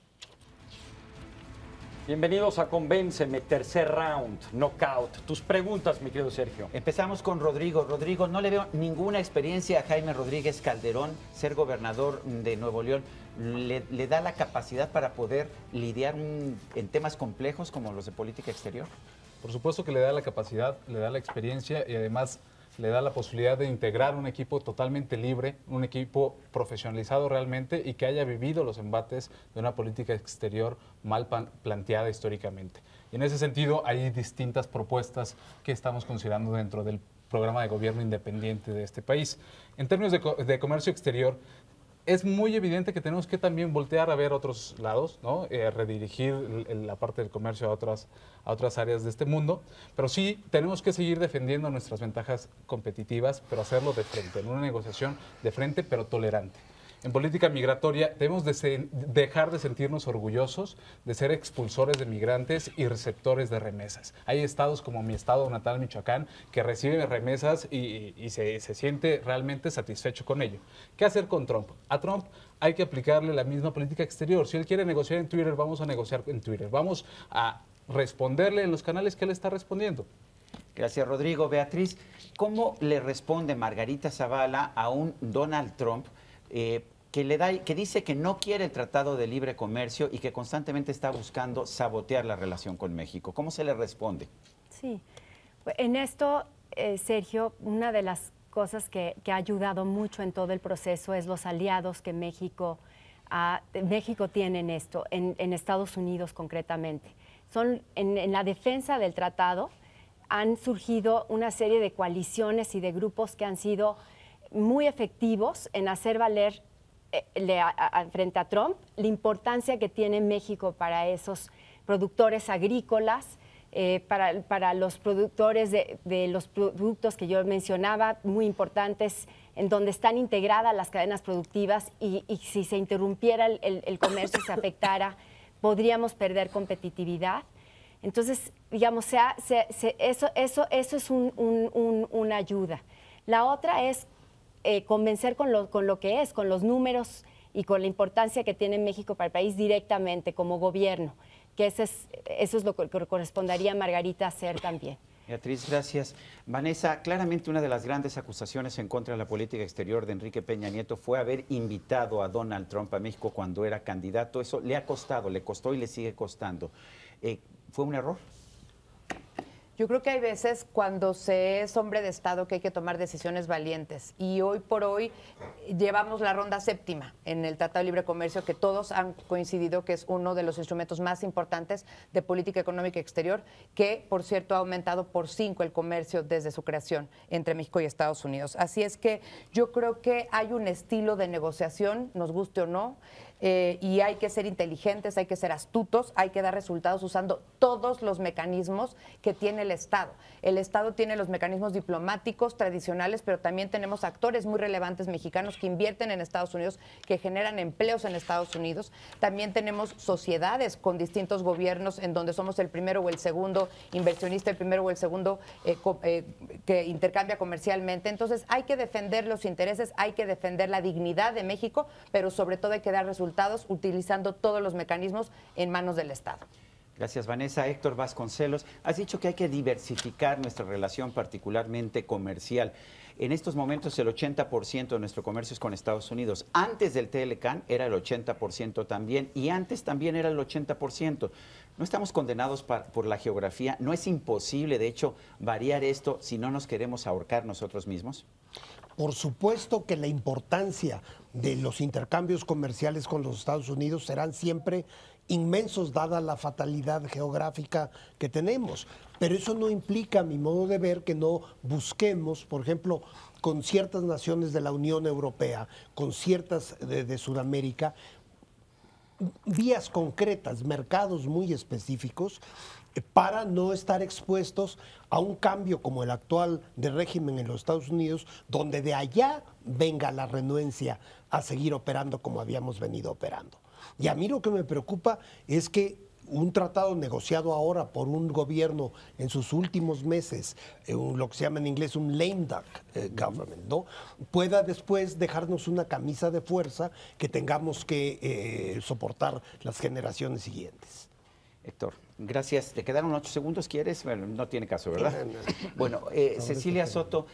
Bienvenidos a Convénceme, tercer round, knockout. Tus preguntas, mi querido Sergio. Empezamos con Rodrigo. Rodrigo, no le veo ninguna experiencia a Jaime Rodríguez Calderón, ser gobernador de Nuevo León. ¿Le da la capacidad para poder lidiar en temas complejos como los de política exterior? Por supuesto que le da la capacidad, le da la experiencia y además le da la posibilidad de integrar un equipo totalmente libre, un equipo profesionalizado realmente y que haya vivido los embates de una política exterior mal planteada históricamente. Y en ese sentido hay distintas propuestas que estamos considerando dentro del programa de gobierno independiente de este país. En términos de comercio exterior, es muy evidente que tenemos que también voltear a ver otros lados, ¿no? Redirigir la parte del comercio a otras áreas de este mundo, pero sí tenemos que seguir defendiendo nuestras ventajas competitivas, pero hacerlo de frente, en una negociación de frente, pero tolerante. En política migratoria debemos dejar de sentirnos orgullosos de ser expulsores de migrantes y receptores de remesas. Hay estados como mi estado natal, Michoacán, que recibe remesas y se siente realmente satisfecho con ello. ¿Qué hacer con Trump? A Trump hay que aplicarle la misma política exterior. Si él quiere negociar en Twitter, vamos a negociar en Twitter. Vamos a responderle en los canales que él está respondiendo. Gracias, Rodrigo. Beatriz, ¿cómo le responde Margarita Zavala a un Donald Trump que dice que no quiere el Tratado de Libre Comercio y que constantemente está buscando sabotear la relación con México? ¿Cómo se le responde? Sí, en esto, Sergio, una de las cosas que ha ayudado mucho en todo el proceso es los aliados que México tiene en esto, en Estados Unidos concretamente. En la defensa del tratado han surgido una serie de coaliciones y de grupos que han sido muy efectivos en hacer valer frente a Trump la importancia que tiene México para esos productores agrícolas, para los productores de los productos que yo mencionaba, muy importantes, en donde están integradas las cadenas productivas y si se interrumpiera el comercio, se afectara, podríamos perder competitividad. Entonces, digamos, eso es una ayuda. La otra es convencer con lo que es, con los números y con la importancia que tiene México para el país directamente como gobierno, que eso es lo que correspondería a Margarita hacer también. Beatriz, gracias. Vanessa, claramente una de las grandes acusaciones en contra de la política exterior de Enrique Peña Nieto fue haber invitado a Donald Trump a México cuando era candidato. Eso le costó y le sigue costando. ¿Fue un error? Yo creo que hay veces cuando se es hombre de Estado que hay que tomar decisiones valientes y hoy por hoy llevamos la ronda séptima en el Tratado de Libre Comercio, que todos han coincidido que es uno de los instrumentos más importantes de política económica exterior, que por cierto ha aumentado por 5 el comercio desde su creación entre México y Estados Unidos. Así es que yo creo que hay un estilo de negociación, nos guste o no, y hay que ser inteligentes, hay que ser astutos, hay que dar resultados usando todos los mecanismos que tiene el Estado. El Estado tiene los mecanismos diplomáticos tradicionales, pero también tenemos actores muy relevantes mexicanos que invierten en Estados Unidos, que generan empleos en Estados Unidos. También tenemos sociedades con distintos gobiernos en donde somos el primero o el segundo inversionista, el primero o el segundo que intercambia comercialmente. Entonces hay que defender los intereses, hay que defender la dignidad de México, pero sobre todo hay que dar resultados utilizando todos los mecanismos en manos del Estado. Gracias, Vanessa. Héctor Vasconcelos, has dicho que hay que diversificar nuestra relación, particularmente comercial. En estos momentos el 80% de nuestro comercio es con Estados Unidos. Antes del TLCAN era el 80% también y antes también era el 80%. ¿No estamos condenados por la geografía? ¿No es imposible, de hecho, variar esto si no nos queremos ahorcar nosotros mismos? Por supuesto que la importancia de los intercambios comerciales con los Estados Unidos serán siempre inmensos, dada la fatalidad geográfica que tenemos. Pero eso no implica, a mi modo de ver, que no busquemos, por ejemplo, con ciertas naciones de la Unión Europea, con ciertas de Sudamérica, vías concretas, mercados muy específicos para no estar expuestos a un cambio como el actual de régimen en los Estados Unidos, donde de allá venga la renuencia a seguir operando como habíamos venido operando. Y a mí lo que me preocupa es que un tratado negociado ahora por un gobierno en sus últimos meses, lo que se llama en inglés un lame duck government, ¿no?, pueda después dejarnos una camisa de fuerza que tengamos que soportar las generaciones siguientes. Héctor, gracias. ¿Te quedaron 8 segundos? ¿Quieres? Bueno, no tiene caso, ¿verdad? Bueno, Cecilia Soto,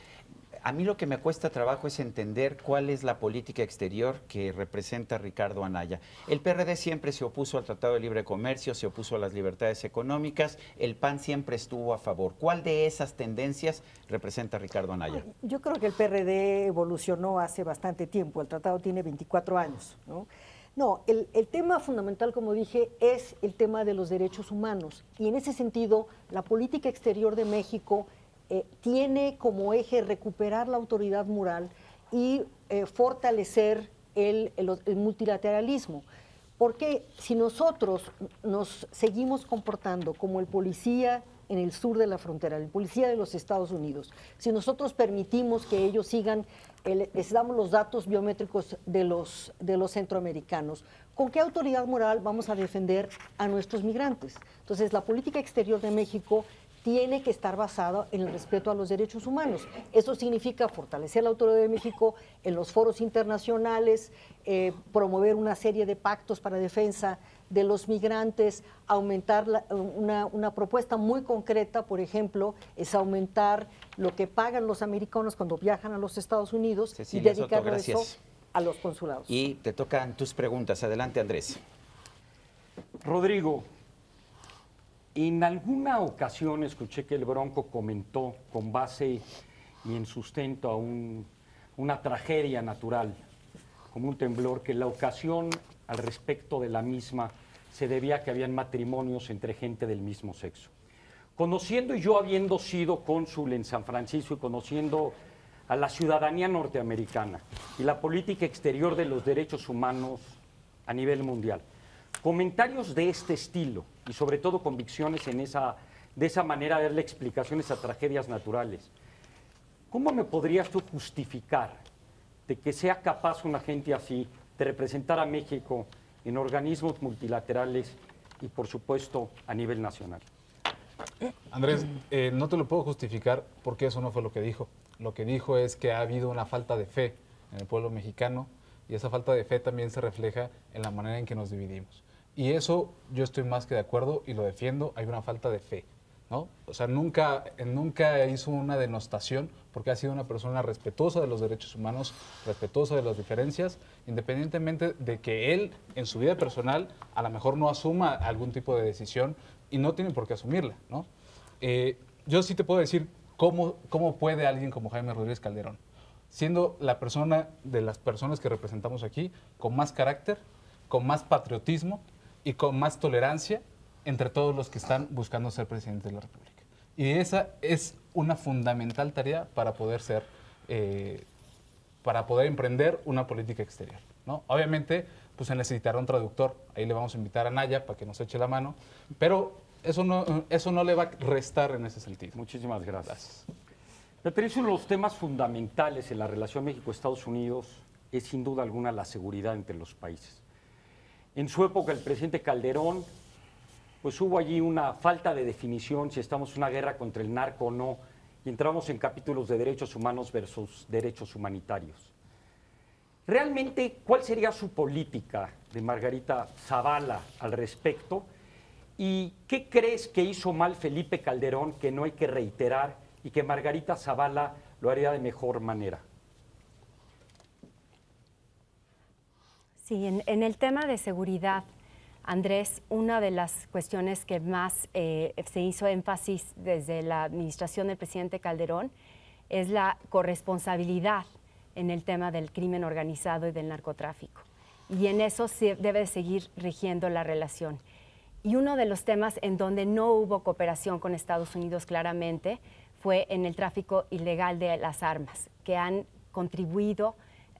a mí lo que me cuesta trabajo es entender cuál es la política exterior que representa Ricardo Anaya. El PRD siempre se opuso al Tratado de Libre Comercio, se opuso a las libertades económicas, el PAN siempre estuvo a favor. ¿Cuál de esas tendencias representa Ricardo Anaya? Yo creo que el PRD evolucionó hace bastante tiempo, el tratado tiene 24 años, ¿no? No, el tema fundamental, como dije, es el tema de los derechos humanos. Y en ese sentido, la política exterior de México tiene como eje recuperar la autoridad moral y fortalecer el multilateralismo. Porque si nosotros nos seguimos comportando como el policía en el sur de la frontera, el policía de los Estados Unidos, si nosotros permitimos que ellos sigan, les damos los datos biométricos de los centroamericanos, ¿con qué autoridad moral vamos a defender a nuestros migrantes? Entonces, la política exterior de México tiene que estar basada en el respeto a los derechos humanos. Eso significa fortalecer la autoridad de México en los foros internacionales, promover una serie de pactos para defensa de los migrantes, aumentar una propuesta muy concreta, por ejemplo, es aumentar lo que pagan los americanos cuando viajan a los Estados Unidos, Cecilia y dedicarlo Soto, eso a los consulados. Y te tocan tus preguntas. Adelante, Andrés. Rodrigo, en alguna ocasión escuché que el Bronco comentó con base y en sustento a una tragedia natural, como un temblor, que la ocasión al respecto de la misma se debía a que habían matrimonios entre gente del mismo sexo. Conociendo y yo habiendo sido cónsul en San Francisco y conociendo a la ciudadanía norteamericana y la política exterior de los derechos humanos a nivel mundial, comentarios de este estilo y sobre todo convicciones de esa manera de darle explicaciones a tragedias naturales, ¿cómo me podrías tú justificar de que sea capaz una gente así de representar a México en organismos multilaterales y por supuesto a nivel nacional? Andrés, no te lo puedo justificar porque eso no fue lo que dijo. Lo que dijo es que ha habido una falta de fe en el pueblo mexicano y esa falta de fe también se refleja en la manera en que nos dividimos. Y eso yo estoy más que de acuerdo y lo defiendo, hay una falta de fe, ¿no? O sea, nunca hizo una denostación porque ha sido una persona respetuosa de los derechos humanos, respetuosa de las diferencias, independientemente de que él en su vida personal a lo mejor no asuma algún tipo de decisión y no tiene por qué asumirla, ¿no? Yo sí te puedo decir cómo puede alguien como Jaime Rodríguez Calderón, siendo la persona de las personas que representamos aquí, con más carácter, con más patriotismo y con más tolerancia entre todos los que están buscando ser presidente de la República. Y esa es una fundamental tarea para poder emprender una política exterior, ¿no? Obviamente, pues se necesitará un traductor. Ahí le vamos a invitar a Naya para que nos eche la mano, pero eso no le va a restar en ese sentido. Muchísimas gracias. Me parece uno de los temas fundamentales en la relación México-Estados Unidos es sin duda alguna la seguridad entre los países. En su época el presidente Calderón, pues hubo allí una falta de definición si estamos en una guerra contra el narco o no, y entramos en capítulos de derechos humanos versus derechos humanitarios. Realmente, ¿cuál sería su política de Margarita Zavala al respecto? ¿Y qué crees que hizo mal Felipe Calderón que no hay que reiterar y que Margarita Zavala lo haría de mejor manera? Sí, en el tema de seguridad, Andrés, una de las cuestiones que más se hizo énfasis desde la administración del presidente Calderón es la corresponsabilidad en el tema del crimen organizado y del narcotráfico. Y en eso debe seguir rigiendo la relación. Y uno de los temas en donde no hubo cooperación con Estados Unidos claramente fue en el tráfico ilegal de las armas, que han contribuido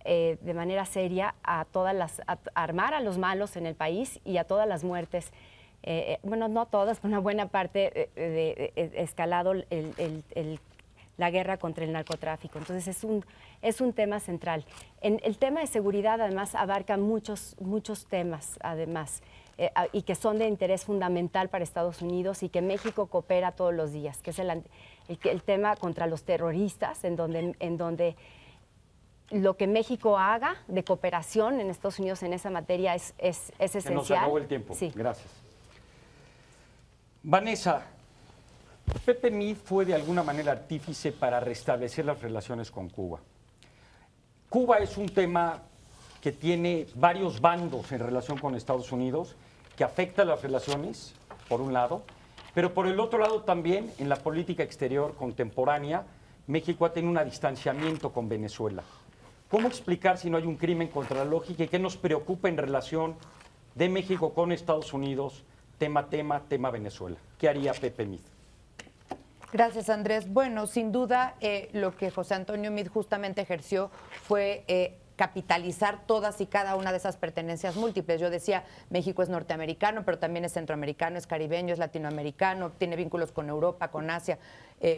de manera seria a armar a los malos en el país y a todas las muertes bueno, no todas, una buena parte escalado la guerra contra el narcotráfico. Entonces es un tema central. El tema de seguridad además abarca muchos temas además y que son de interés fundamental para Estados Unidos y que México coopera todos los días, que es el tema contra los terroristas, en donde lo que México haga de cooperación en Estados Unidos en esa materia es esencial. Se nos acabó el tiempo. Sí. Gracias. Vanessa, Pepe Mead fue de alguna manera artífice para restablecer las relaciones con Cuba. Cuba es un tema que tiene varios bandos en relación con Estados Unidos, que afecta las relaciones, por un lado, pero por el otro lado también, en la política exterior contemporánea, México ha tenido un distanciamiento con Venezuela. ¿Cómo explicar si no hay un crimen contra la lógica y qué nos preocupa en relación de México con Estados Unidos, tema Venezuela? ¿Qué haría Pepe Mead? Gracias, Andrés. Bueno, sin duda, lo que José Antonio Meade justamente ejerció fue capitalizar todas y cada una de esas pertenencias múltiples. Yo decía, México es norteamericano, pero también es centroamericano, es caribeño, es latinoamericano, tiene vínculos con Europa, con Asia,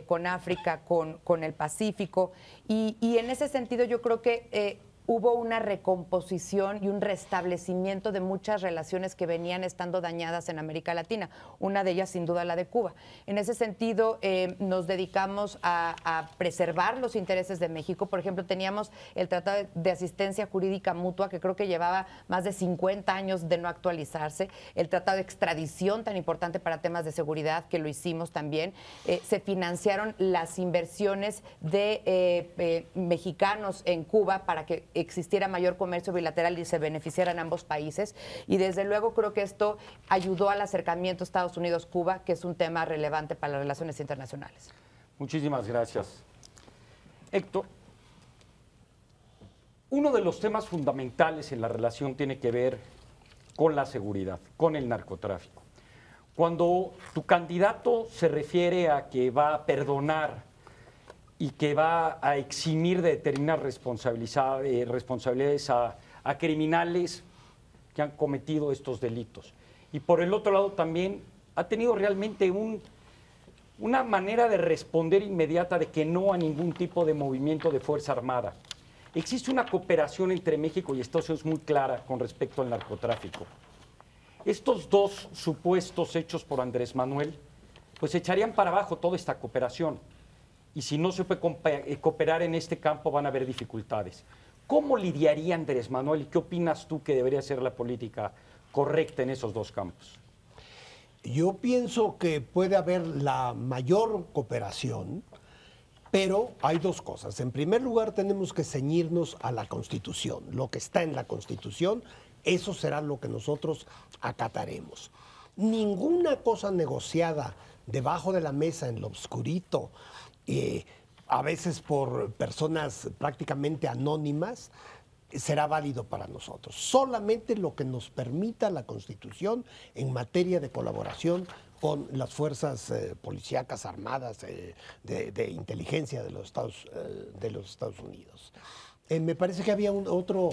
con África, con el Pacífico. Y en ese sentido yo creo que hubo una recomposición y un restablecimiento de muchas relaciones que venían estando dañadas en América Latina, una de ellas sin duda la de Cuba. En ese sentido nos dedicamos a preservar los intereses de México. Por ejemplo, teníamos el Tratado de Asistencia Jurídica Mutua, que creo que llevaba más de 50 años de no actualizarse, el Tratado de Extradición, tan importante para temas de seguridad, que lo hicimos también. Se financiaron las inversiones de mexicanos en Cuba para que existiera mayor comercio bilateral y se beneficiaran ambos países. Y desde luego creo que esto ayudó al acercamiento Estados Unidos-Cuba, que es un tema relevante para las relaciones internacionales. Muchísimas gracias. Héctor, uno de los temas fundamentales en la relación tiene que ver con la seguridad, con el narcotráfico. Cuando tu candidato se refiere a que va a perdonar y que va a eximir de determinadas responsabilidades a criminales que han cometido estos delitos. Y por el otro lado también ha tenido realmente una manera de responder inmediata de que no a ningún tipo de movimiento de Fuerza Armada. Existe una cooperación entre México y Estados Unidos muy clara con respecto al narcotráfico. Estos dos supuestos hechos por Andrés Manuel, pues echarían para abajo toda esta cooperación. Y si no se puede cooperar en este campo van a haber dificultades. ¿Cómo lidiaría Andrés Manuel y qué opinas tú que debería ser la política correcta en esos dos campos? Yo pienso que puede haber la mayor cooperación, pero hay dos cosas. En primer lugar, tenemos que ceñirnos a la Constitución. Lo que está en la Constitución, eso será lo que nosotros acataremos. Ninguna cosa negociada debajo de la mesa, en lo obscurito, a veces por personas prácticamente anónimas, será válido para nosotros. Solamente lo que nos permita la Constitución en materia de colaboración con las fuerzas policíacas armadas de inteligencia de los Estados Unidos. Me parece que había otro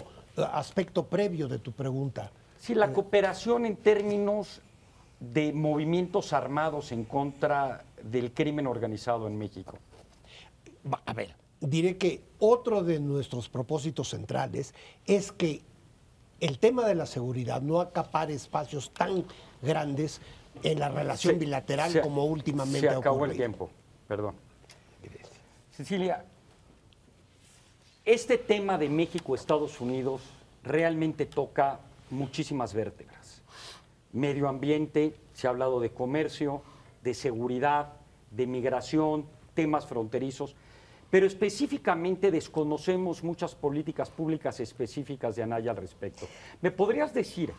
aspecto previo de tu pregunta. Sí, la cooperación en términos de movimientos armados en contra del crimen organizado en México. A ver, diré que otro de nuestros propósitos centrales es que el tema de la seguridad no acapare espacios tan grandes en la relación bilateral como últimamente ha ocurrido. Se acabó el tiempo, perdón. Cecilia, este tema de México-Estados Unidos realmente toca muchísimas vértebras. Medio ambiente, se ha hablado de comercio, de seguridad, de migración, temas fronterizos, pero específicamente desconocemos muchas políticas públicas específicas de Anaya al respecto. ¿Me podrías decir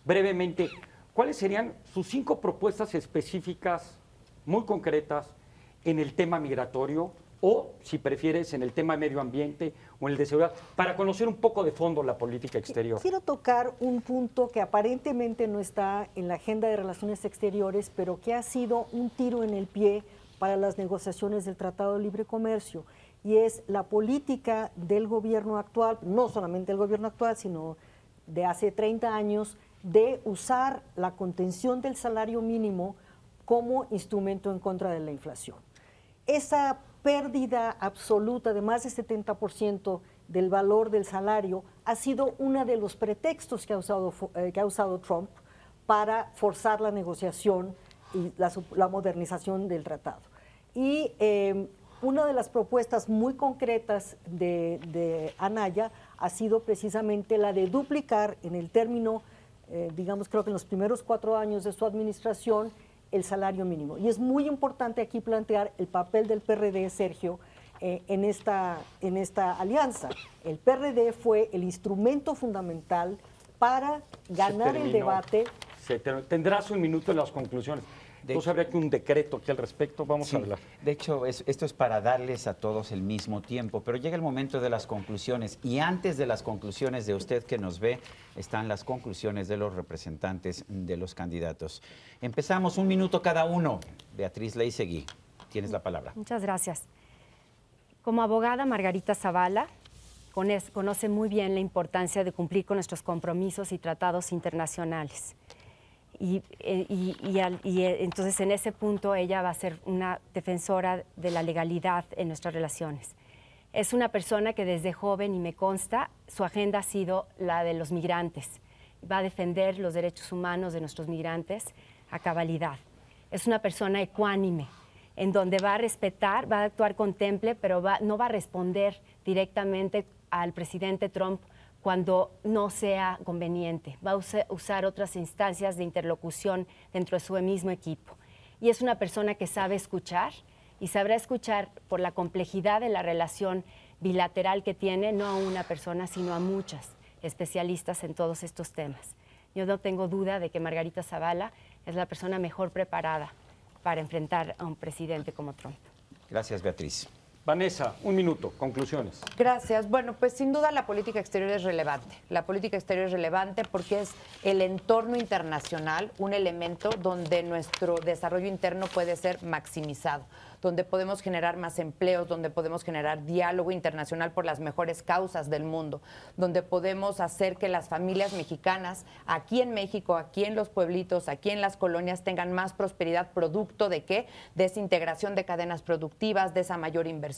brevemente cuáles serían sus 5 propuestas específicas muy concretas en el tema migratorio o, si prefieres, en el tema de medio ambiente o en el de seguridad, para conocer un poco de fondo la política exterior? Quiero tocar un punto que aparentemente no está en la agenda de relaciones exteriores, pero que ha sido un tiro en el pie para las negociaciones del Tratado de Libre Comercio, y es la política del gobierno actual, no solamente el gobierno actual, sino de hace 30 años, de usar la contención del salario mínimo como instrumento en contra de la inflación. Esa pérdida absoluta de más de 70% del valor del salario ha sido uno de los pretextos que ha usado Trump para forzar la negociación y la modernización del tratado. Y una de las propuestas muy concretas de Anaya ha sido precisamente la de duplicar en el término, digamos, creo que en los primeros 4 años de su administración, el salario mínimo. Y es muy importante aquí plantear el papel del PRD, Sergio, en esta alianza. El PRD fue el instrumento fundamental para ganar el debate. Tendrás un minuto en las conclusiones. Entonces habría que un decreto aquí al respecto, vamos a hablar. De hecho, esto es para darles a todos el mismo tiempo, pero llega el momento de las conclusiones y antes de las conclusiones de usted que nos ve, están las conclusiones de los representantes de los candidatos. Empezamos, 1 minuto cada uno. Beatriz Leisegui, tienes la palabra. Muchas gracias. Como abogada, Margarita Zavala conoce muy bien la importancia de cumplir con nuestros compromisos y tratados internacionales. Y entonces en ese punto ella va a ser una defensora de la legalidad en nuestras relaciones. Es una persona que desde joven, y me consta, su agenda ha sido la de los migrantes. Va a defender los derechos humanos de nuestros migrantes a cabalidad. Es una persona ecuánime, en donde va a respetar, va a actuar con temple, pero no va a responder directamente al presidente Trump cuando no sea conveniente. Va a usar otras instancias de interlocución dentro de su mismo equipo. Y es una persona que sabe escuchar y sabrá escuchar por la complejidad de la relación bilateral que tiene, no a una persona, sino a muchas especialistas en todos estos temas. Yo no tengo duda de que Margarita Zavala es la persona mejor preparada para enfrentar a un presidente como Trump. Gracias, Beatriz. Vanessa, 1 minuto, conclusiones. Gracias. Bueno, pues sin duda la política exterior es relevante. La política exterior es relevante porque es el entorno internacional, un elemento donde nuestro desarrollo interno puede ser maximizado, donde podemos generar más empleos, donde podemos generar diálogo internacional por las mejores causas del mundo, donde podemos hacer que las familias mexicanas aquí en México, aquí en los pueblitos, aquí en las colonias tengan más prosperidad, producto de ¿qué? De esa integración de cadenas productivas, de esa mayor inversión,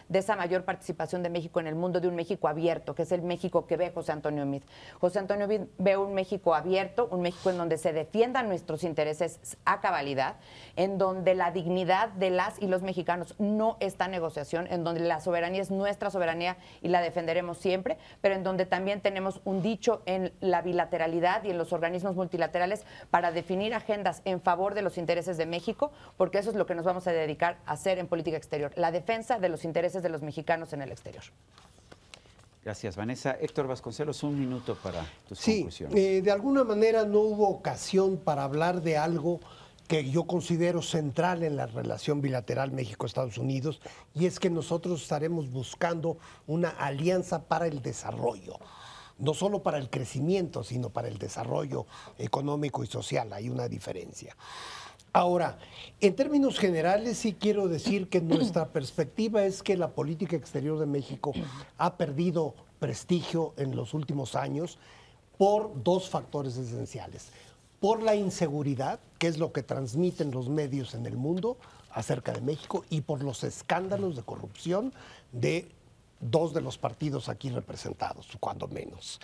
de esa mayor participación de México en el mundo, de un México abierto, que es el México que ve José Antonio Meade. José Antonio Meade ve un México abierto, un México en donde se defiendan nuestros intereses a cabalidad, en donde la dignidad de las y los mexicanos no está en negociación, en donde la soberanía es nuestra soberanía y la defenderemos siempre, pero en donde también tenemos un dicho en la bilateralidad y en los organismos multilaterales para definir agendas en favor de los intereses de México, porque eso es lo que nos vamos a dedicar a hacer en política exterior, la defensa de los intereses de los mexicanos en el exterior. Gracias, Vanessa. Héctor Vasconcelos, 1 minuto para tus conclusiones. De alguna manera no hubo ocasión para hablar de algo que yo considero central en la relación bilateral México-Estados Unidos, y es que nosotros estaremos buscando una alianza para el desarrollo, no solo para el crecimiento, sino para el desarrollo económico y social. Hay una diferencia. Ahora, en términos generales sí quiero decir que nuestra perspectiva es que la política exterior de México ha perdido prestigio en los últimos años por 2 factores esenciales. Por la inseguridad, que es lo que transmiten los medios en el mundo acerca de México, y por los escándalos de corrupción de 2 de los partidos aquí representados, cuando menos.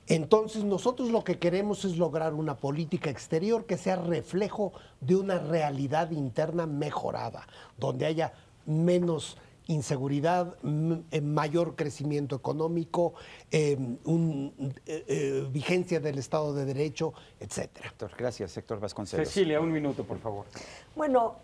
Entonces, nosotros lo que queremos es lograr una política exterior que sea reflejo de una realidad interna mejorada, donde haya menos inseguridad, mayor crecimiento económico, vigencia del Estado de Derecho, etcétera. Gracias, Héctor Vasconcelos. Cecilia, 1 minuto, por favor. Bueno,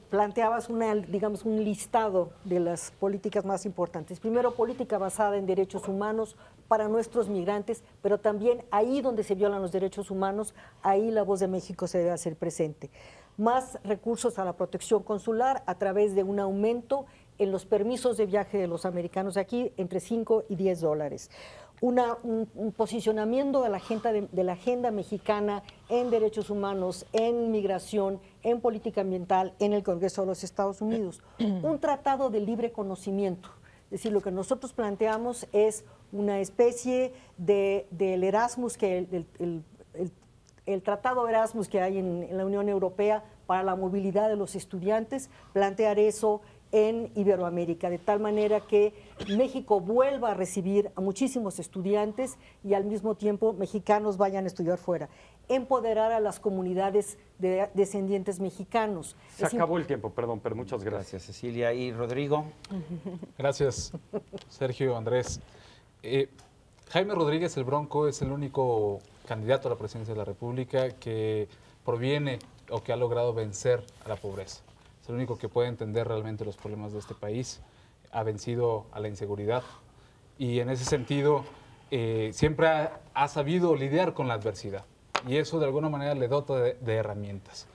planteabas un listado de las políticas más importantes. Primero, política basada en derechos humanos para nuestros migrantes, pero también ahí donde se violan los derechos humanos, ahí la voz de México se debe hacer presente. Más recursos a la protección consular a través de un aumento en los permisos de viaje de los americanos de aquí, entre $5 y $10. Un posicionamiento de la agenda mexicana en derechos humanos, en migración, en política ambiental, en el Congreso de los Estados Unidos. Un tratado de libre conocimiento. Es decir, lo que nosotros planteamos es una especie del Erasmus, que el el Tratado Erasmus que hay en la Unión Europea para la movilidad de los estudiantes, plantear eso en Iberoamérica, de tal manera que México vuelva a recibir a muchísimos estudiantes y al mismo tiempo mexicanos vayan a estudiar fuera. Empoderar a las comunidades de descendientes mexicanos. Se acabó el tiempo, perdón, pero muchas gracias. Gracias, Cecilia. ¿Y Rodrigo? Gracias, Sergio, Andrés. Jaime Rodríguez el Bronco es el único candidato a la presidencia de la República que proviene o que ha logrado vencer a la pobreza. Es el único que puede entender realmente los problemas de este país. Ha vencido a la inseguridad y en ese sentido siempre ha sabido lidiar con la adversidad. Y eso de alguna manera le dota de herramientas.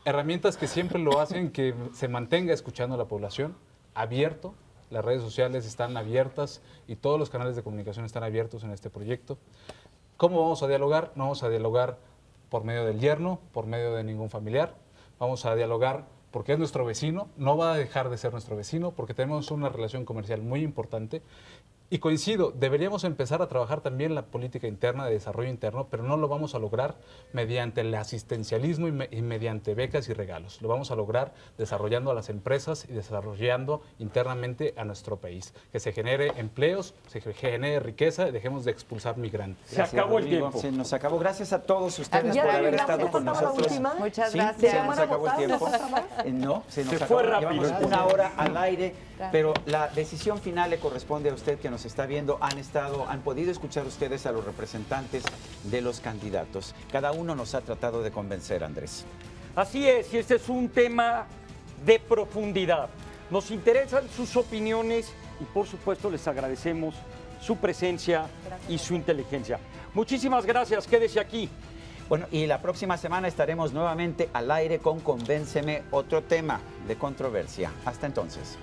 Herramientas que siempre lo hacen que se mantenga escuchando a la población, abierto. Las redes sociales están abiertas y todos los canales de comunicación están abiertos en este proyecto. ¿Cómo vamos a dialogar? No vamos a dialogar por medio del yerno, por medio de ningún familiar. Vamos a dialogar porque es nuestro vecino, no va a dejar de ser nuestro vecino, porque tenemos una relación comercial muy importante. Y coincido, deberíamos empezar a trabajar también la política interna de desarrollo interno, pero no lo vamos a lograr mediante el asistencialismo y mediante becas y regalos. Lo vamos a lograr desarrollando a las empresas y desarrollando internamente a nuestro país. Que se genere empleos, se genere riqueza y dejemos de expulsar migrantes. Se acabó el Rodrigo. tiempo. Se nos acabó. Gracias a todos ustedes Ya por de haber verdad, estado con ¿esta fue la nosotros. última? Muchas Sí, gracias. se nos acabó el tiempo. No, se nos Se acabó. fue rápido. Llevamos una hora al aire, Gracias. pero la decisión final le corresponde a usted que nos está viendo. Han podido escuchar ustedes a los representantes de los candidatos. Cada uno nos ha tratado de convencer, Andrés. Así es, y este es un tema de profundidad. Nos interesan sus opiniones y por supuesto les agradecemos su presencia y su inteligencia. Muchísimas gracias, quédese aquí. Bueno, y la próxima semana estaremos nuevamente al aire con Convénceme, otro tema de controversia. Hasta entonces.